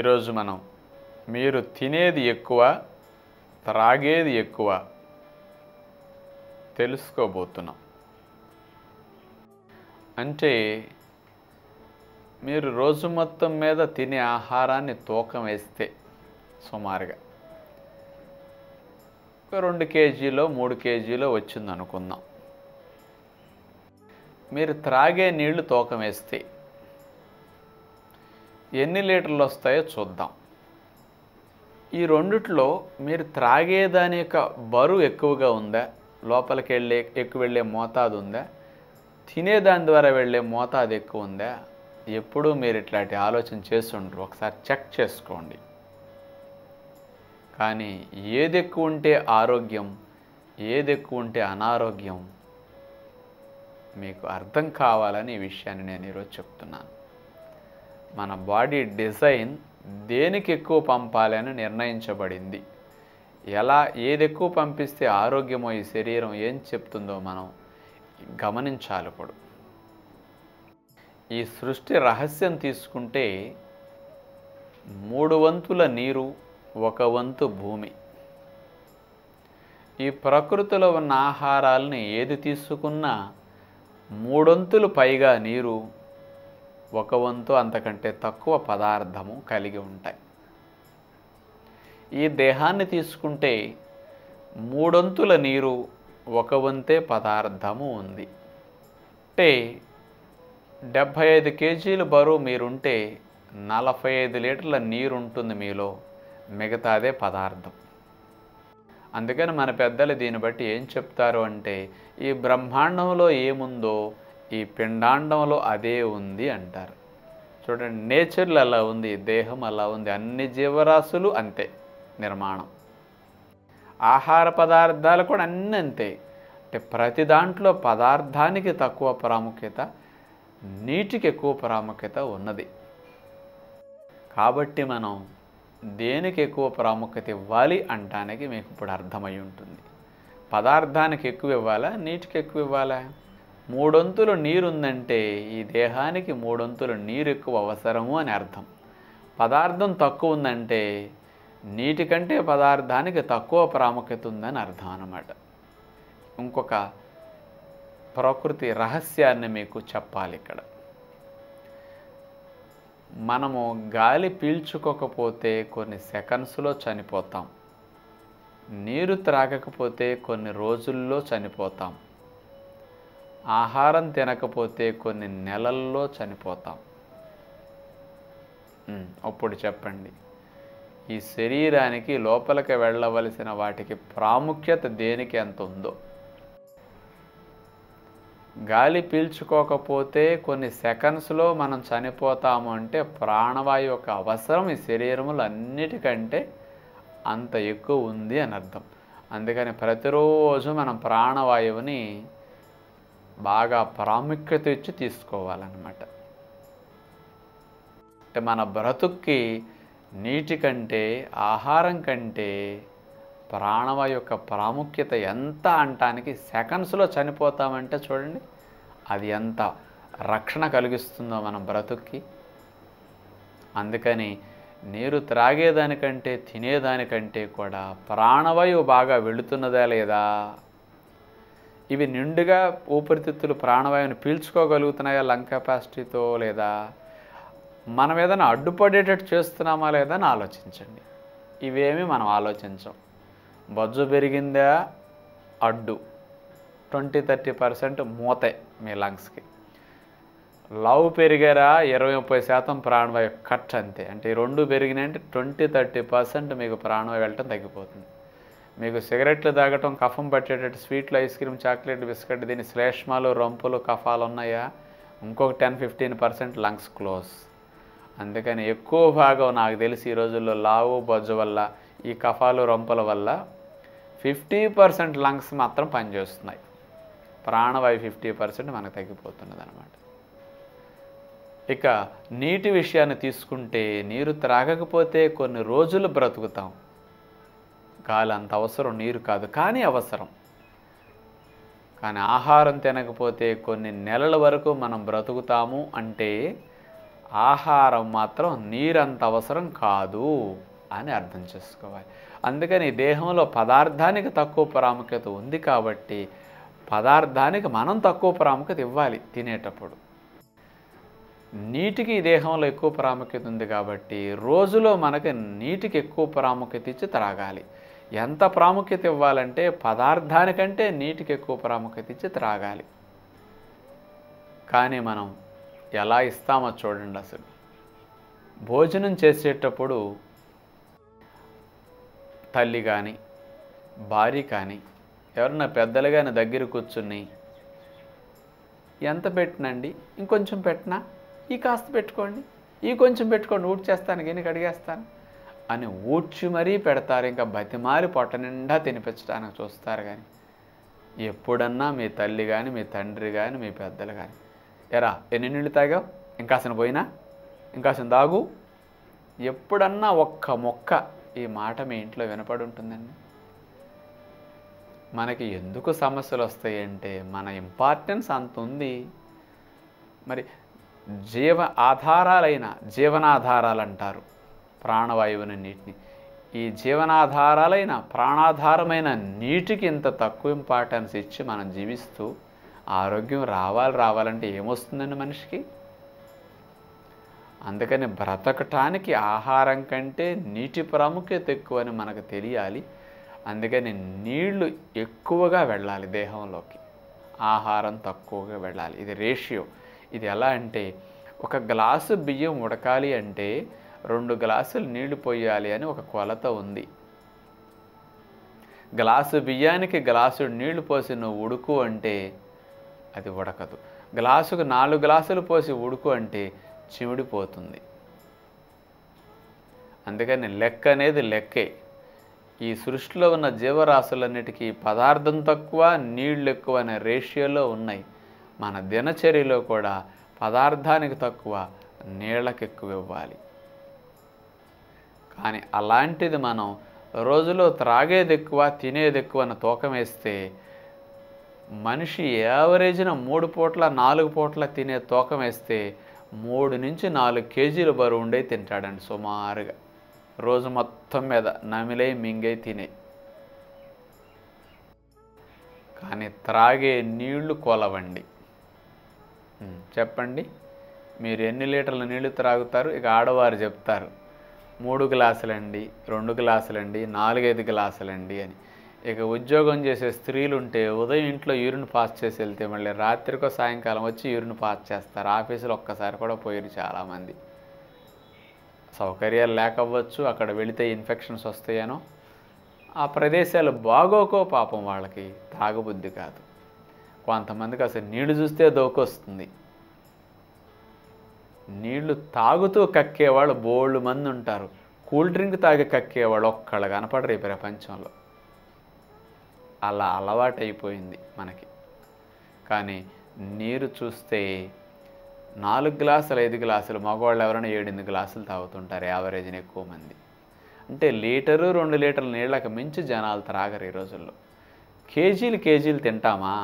ఈరోజు మనం మీరు తినేది ఎక్కువ, త్రాగేది ఎక్కువ తెలుసుకోబోతున్నాం. అంటే మీరు రోజు మొత్తం మీద తినే ఆహారాన్ని తూకం వేస్తే సుమారుగా ఒక 2 కేజీలో 3 కేజీలో వచ్చిందనుకుందాం. మీరు త్రాగే నీళ్లు తూకం వేస్తే ఎన్ని లీటర్లు వస్తాయో చూద్దాం. ఈ రెండిట్లో మీరు త్రాగేదాని యొక్క బరువు ఎక్కువగా ఉందా, లోపలికి వెళ్ళే మోతాదు ఉందా, తినేదాని ద్వారా వెళ్ళే మోతాదు ఎక్కువ ఉందా? ఎప్పుడూ మీరు ఇట్లాంటి ఆలోచన చేస్తుంటారు. ఒకసారి చెక్ చేసుకోండి. కానీ ఏది ఎక్కువ ఉంటే ఆరోగ్యం, ఏది ఎక్కువ ఉంటే అనారోగ్యం మీకు అర్థం కావాలని ఈ విషయాన్ని నేను ఈరోజు చెప్తున్నాను. మన బాడీ డిజైన్ దేనికి ఎక్కువ పంపాలని నిర్ణయించబడింది. ఏది ఎక్కువ పంపిస్తే ఆరోగ్యమో ఈ శరీరం ఏం చెప్తుందో మనం గమనించాలి. ఇప్పుడు ఈ సృష్టి రహస్యం తీసుకుంటే 3 వంతుల నీరు, 1 వంతు భూమి. ఈ ప్రకృతిలో ఉన్న ఆహారాలని ఏది తీసుకున్నా 3 వంతులు పైగా నీరు, 1 వంతు అంతకంటే తక్కువ పదార్థము కలిగి ఉంటాయి. ఈ దేహాన్ని తీసుకుంటే 3 వంతుల నీరు, 1 వంతే పదార్థము ఉంది. అంటే 75 కేజీల బరువు మీరుంటే 45 లీటర్ల నీరు ఉంటుంది మీలో, మిగతాదే పదార్థం. అందుకని మన పెద్దలు దీన్ని బట్టి ఏం చెప్తారు అంటే, ఈ బ్రహ్మాండంలో ఏముందో ఈ పిండాండంలో అదే ఉంది అంటారు. చూడండి, నేచర్లో అలా ఉంది, దేహం అలా ఉంది, అన్ని జీవరాశులు అంతే నిర్మాణం. ఆహార పదార్థాలు కూడా అన్నీ అంతే. అంటే ప్రతి దాంట్లో పదార్థానికి తక్కువ ప్రాముఖ్యత, నీటికి ఎక్కువ ప్రాముఖ్యత ఉన్నది. కాబట్టి మనం దేనికి ఎక్కువ ప్రాముఖ్యత ఇవ్వాలి అంటానికి మీకు ఇప్పుడు అర్థమై ఉంటుంది. పదార్థానికి ఎక్కువ ఇవ్వాలా, నీటికి ఎక్కువ ఇవ్వాలా? 3 వంతులు నీరు ఉందంటే ఈ దేహానికి 3 వంతులు నీరు ఎక్కువ అవసరము అని అర్థం. పదార్థం తక్కువ ఉందంటే నీటి కంటే పదార్థానికి తక్కువ ప్రాముఖ్యత ఉందని అర్థం అన్నమాట. ఇంకొక ప్రకృతి రహస్యాన్ని మీకు చెప్పాలి ఇక్కడ. మనము గాలి పీల్చుకోకపోతే కొన్ని సెకండ్స్లో చనిపోతాం. నీరు త్రాగకపోతే కొన్ని రోజుల్లో చనిపోతాం. ఆహారం తినకపోతే కొన్ని నెలల్లో చనిపోతాం. అప్పుడు చెప్పండి, ఈ శరీరానికి లోపలికి వెళ్ళవలసిన వాటికి ప్రాముఖ్యత దేనికి ఎంత ఉందో. గాలి పీల్చుకోకపోతే కొన్ని సెకండ్స్లో మనం చనిపోతాము అంటే ప్రాణవాయు యొక్క అవసరం ఈ శరీరములు అన్నిటికంటే అంత ఎక్కువ ఉంది అని అర్థం. అందుకని ప్రతిరోజు మనం ప్రాణవాయువుని బాగా ప్రాముఖ్యత ఇచ్చి తీసుకోవాలన్నమాట. అంటే మన బ్రతుక్కి నీటి కంటే, ఆహారం కంటే ప్రాణవాయు యొక్క ప్రాముఖ్యత ఎంత అంటానికి, సెకండ్స్లో చనిపోతామంటే చూడండి అది ఎంత రక్షణ కలిగిస్తుందో మన బ్రతుక్కి. అందుకని నీరు త్రాగేదానికంటే, తినేదానికంటే కూడా ప్రాణవాయువు బాగా వెళుతున్నదా లేదా, ఇవి నిండుగా ఊపిరితిత్తులు ప్రాణవాయువుని పీల్చుకోగలుగుతున్నాయా లంగ్ కెపాసిటీతో లేదా, మనం ఏదైనా అడ్డుపడేటట్టు చేస్తున్నామా లేదా అని ఆలోచించండి. ఇవేమి మనం ఆలోచించం. బొజ్జు పెరిగిందా అడ్డు, 20-30% మూతే మీ లంగ్స్కి. లావు పెరిగారా 20-30% ప్రాణవాయు కట్ అంతే. అంటే ఈ రెండు పెరిగినాయంటే 20-30% మీకు ప్రాణవాయు వెళ్ళటం తగ్గిపోతుంది. మీకు సిగరెట్లు తాగటం, కఫం పట్టేటట్టు స్వీట్లు, ఐస్ క్రీమ్, చాక్లెట్, బిస్కెట్, దీని శ్లేష్మాలు, రొంపులు, కఫాలు ఉన్నాయా, ఇంకొక 10-15% లంగ్స్ క్లోజ్. అందుకని ఎక్కువ భాగం నాకు తెలిసి ఈ రోజుల్లో లావు బొజ్జు వల్ల, ఈ కఫాలు రొంపల వల్ల 50% లంగ్స్ మాత్రం పనిచేస్తున్నాయి. ప్రాణవాయు 50% మనకు తగ్గిపోతున్నది అనమాట. ఇక నీటి విషయాన్ని తీసుకుంటే, నీరు త్రాగకపోతే కొన్ని రోజులు బ్రతుకుతాం. గాలి అంత అవసరం, నీరు కాదు కానీ అవసరం. కానీ ఆహారం తినకపోతే కొన్ని నెలల వరకు మనం బ్రతుకుతాము. అంటే ఆహారం మాత్రం నీరంత అవసరం కాదు అని అర్థం చేసుకోవాలి. అందుకని దేహంలో పదార్థానికి తక్కువ ప్రాముఖ్యత ఉంది కాబట్టి పదార్థానికి మనం తక్కువ ప్రాముఖ్యత ఇవ్వాలి తినేటప్పుడు. నీటికి దేహంలో ఎక్కువ ప్రాముఖ్యత ఉంది కాబట్టి రోజులో మనకి నీటికి ఎక్కువ ప్రాముఖ్యత ఇచ్చి త్రాగాలి. ఎంత ప్రాముఖ్యత ఇవ్వాలంటే పదార్థానికంటే నీటికి ఎక్కువ ప్రాముఖ్యత ఇచ్చి త్రాగాలి. కానీ మనం ఎలా ఇస్తామో చూడండి. అసలు భోజనం చేసేటప్పుడు తల్లి కానీ భార్య కానీ ఎవరన్నా పెద్దలు కానీ దగ్గర కూర్చుని ఎంత పెట్టినండి, ఇంకొంచెం పెట్టినా, ఈ కాస్త పెట్టుకోండి, ఈ కొంచెం పెట్టుకోండి, ఊడ్చేస్తాను గిన్నె కడిగేస్తాను అని ఊడ్చి మరీ పెడతారు. ఇంకా బతిమాలి పొట్ట నిండా తినిపించడానికి చూస్తారు. కానీ ఎప్పుడన్నా మీ తల్లి కానీ మీ తండ్రి కానీ మీ పెద్దలు కానీ ఎరా ఎన్ని నీళ్ళు తాగావు, ఇంకాసన పోయినా, ఇంకాసన దాగు, ఎప్పుడన్నా ఒక్క మొక్క ఈ మాట మీ ఇంట్లో వినపడి ఉంటుందండి? మనకి ఎందుకు సమస్యలు వస్తాయంటే మన ఇంపార్టెన్స్ అంత ఉంది. మరి జీవనాధారాలు అంటారు ప్రాణవాయువుని, నీటిని. ఈ జీవనాధారాలైన ప్రాణాధారమైన నీటికి ఇంత తక్కువ ఇంపార్టెన్స్ ఇచ్చి మనం జీవిస్తూ ఆరోగ్యం రావాలంటే ఏమొస్తుందండి మనిషికి? అందుకని బ్రతకటానికి ఆహారం కంటే నీటి ప్రాముఖ్యత ఎక్కువని మనకు తెలియాలి. అందుకని నీళ్లు ఎక్కువగా వెళ్ళాలి దేహంలోకి, ఆహారం తక్కువగా వెళ్ళాలి. ఇది రేషియో. ఇది ఎలా అంటే ఒక గ్లాసు బియ్యం ఉడకాలి అంటే 2 గ్లాసులు నీళ్లు పోయాలి అని ఒక కొలత ఉంది. గ్లాసు బియ్యానికి గ్లాసు నీళ్లు పోసి నువ్వు ఉడుకు అంటే అది ఉడకదు. గ్లాసుకు 4 గ్లాసులు పోసి ఉడుకు అంటే చిమిడిపోతుంది. అందుకని లెక్క అనేది లెక్కే. ఈ సృష్టిలో ఉన్న జీవరాశులన్నిటికీ పదార్థం తక్కువ నీళ్ళు ఎక్కువ అనే రేషియోలో ఉన్నాయి. మన దినచర్యలో కూడా పదార్థానికి తక్కువ నీళ్ళకి ఎక్కువ ఇవ్వాలి. కానీ అలాంటిది మనం రోజులో త్రాగేది ఎక్కువ తినేది ఎక్కువ అని తూకం వేస్తే మనిషి యావరేజ్న 3 పూట్ల 4 పూట్ల తినే తూకం వేస్తే 3 నుంచి 4 కేజీలు బరువు ఉండే తింటాడండి సుమారుగా. రోజు మొత్తం మీద నమిలే మింగే తినే. కానీ త్రాగే నీళ్లు కొలవండి. చెప్పండి, మీరు ఎన్ని లీటర్ల నీళ్లు త్రాగుతారు? ఇక ఆడవారు చెప్తారు 3 గ్లాసులండి, 2 గ్లాసులండి, 4-5 గ్లాసులండి అని. ఇక ఉద్యోగం చేసే స్త్రీలు ఉంటే ఉదయం ఇంట్లో యూరిన్ పాస్ చేసి వెళ్తే మళ్ళీ రాత్రికో సాయంకాలం వచ్చి యూరిన్ పాస్ చేస్తారు. ఆఫీసులో ఒక్కసారి కూడా పోయారు చాలామంది. సౌకర్యాలు లేకపోవచ్చు, అక్కడ వెళితే ఇన్ఫెక్షన్స్ వస్తాయనో, ఆ ప్రదేశాలు బాగోకో పాపం వాళ్ళకి తాగబుద్ధి కాదు. కొంతమందికి అసలు నీళ్లు చూస్తే దోకొస్తుంది. నీళ్లు తాగుతూ కక్కేవాళ్ళు బోల్డ్ మంది ఉంటారు. కూల్ డ్రింక్ తాగి కక్కేవాళ్ళు ఒక్కళ్ళు కనపడరు ఈ ప్రపంచంలో. అలా అలవాటైపోయింది మనకి. కానీ నీరు చూస్తే 4 గ్లాసులు 5 గ్లాసులు, మగవాళ్ళు ఎవరైనా 7-8 గ్లాసులు తాగుతుంటారు యావరేజ్ని ఎక్కువ మంది. అంటే లీటరు 2 లీటర్ల నీళ్ళకి మించి జనాలు త్రాగరు ఈ రోజుల్లో. కేజీలు తింటామా?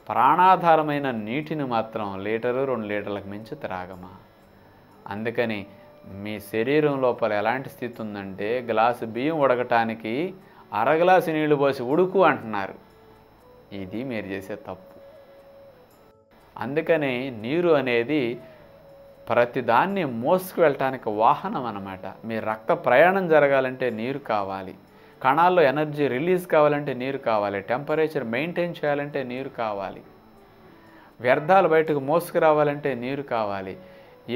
ప్రాణాధారమైన నీటిని మాత్రం లీటరు 2 లీటర్లకు మించి త్రాగమా? అందుకని మీ శరీరం లోపల ఎలాంటి స్థితి ఉందంటే గ్లాసు బియ్యం ఉడకటానికి అరగ్లాసు నీళ్లు పోసి ఉడుకు అంటున్నారు. ఇది మీరు చేసే తప్పు. అందుకని నీరు అనేది ప్రతిదాన్ని మోసుకు వెళ్ళటానికి వాహనం అన్నమాట. మీ రక్త ప్రయాణం జరగాలంటే నీరు కావాలి, కణాల్లో ఎనర్జీ రిలీజ్ కావాలంటే నీరు కావాలి, టెంపరేచర్ మెయింటైన్ చేయాలంటే నీరు కావాలి, వ్యర్థాలు బయటకు మోసుకురావాలంటే నీరు కావాలి,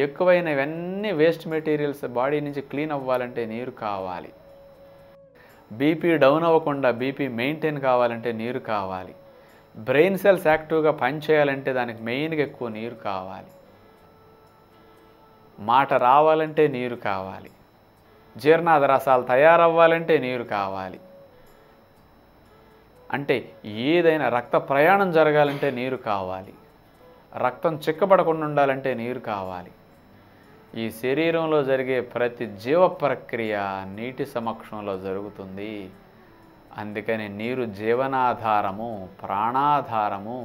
ఎక్కువైనవన్నీ వేస్ట్ మెటీరియల్స్ బాడీ నుంచి క్లీన్ అవ్వాలంటే నీరు కావాలి, బీపీ డౌన్ అవ్వకుండా బీపీ మెయింటైన్ కావాలంటే నీరు కావాలి, బ్రెయిన్ సెల్స్ యాక్టివ్గా పనిచేయాలంటే దానికి మెయిన్గా ఎక్కువ నీరు కావాలి, మాట రావాలంటే నీరు కావాలి, జీర్ణాద రసాలు తయారవ్వాలంటే నీరు కావాలి. అంటే ఏదైనా రక్త ప్రయాణం జరగాలంటే నీరు కావాలి, రక్తం చిక్కబడకుండా ఉండాలంటే నీరు కావాలి. ఈ శరీరంలో జరిగే ప్రతి జీవ ప్రక్రియ నీటి సమక్షంలో జరుగుతుంది. అందుకని నీరు జీవనాధారము, ప్రాణాధారము.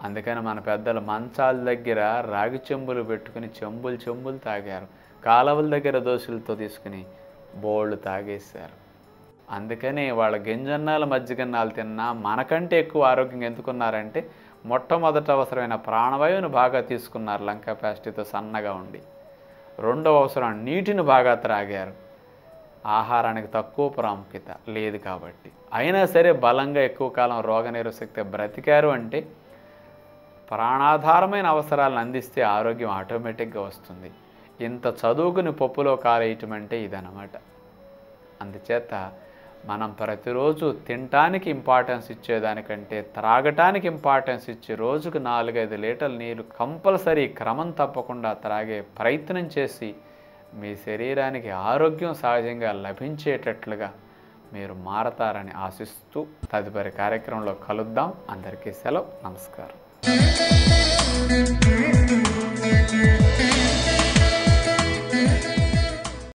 అందుకని మన పెద్దలు మంచాల దగ్గర రాగి చెంబులు పెట్టుకుని చెంబులు తాగారు. కాలవల దగ్గర దోశలతో తీసుకుని బోళ్ళు తాగేశారు. అందుకని వాళ్ళ గింజన్నాలు మజ్జిగన్నాలు తిన్నా మనకంటే ఎక్కువ ఆరోగ్యంగా ఎందుకున్నారంటే మొట్టమొదట అవసరమైన ప్రాణవాయువుని బాగా తీసుకున్నారు లంగ్ కెపాసిటీతో సన్నగా ఉండి. రెండవ అవసరం నీటిని బాగా త్రాగారు. ఆహారానికి తక్కువ ప్రాముఖ్యత లేదు కాబట్టి. అయినా సరే బలంగా ఎక్కువ కాలం రోగనిరోధశక్తి బ్రతికారు అంటే ప్రాణాధారమైన అవసరాలను అందిస్తే ఆరోగ్యం ఆటోమేటిక్గా వస్తుంది. ఇంత చదువుకుని పప్పులో కాలేయటం అంటే ఇదన్నమాట. అందుచేత మనం ప్రతిరోజు తినటానికి ఇంపార్టెన్స్ ఇచ్చేదానికంటే త్రాగటానికి ఇంపార్టెన్స్ ఇచ్చి రోజుకు 4-5 లీటర్ల నీరు కంపల్సరీ క్రమం తప్పకుండా త్రాగే ప్రయత్నం చేసి మీ శరీరానికి ఆరోగ్యం సహజంగా లభించేటట్లుగా మీరు మారతారని ఆశిస్తూ తదుపరి కార్యక్రమంలో కలుద్దాం. అందరికీ సెలవు. నమస్కారం.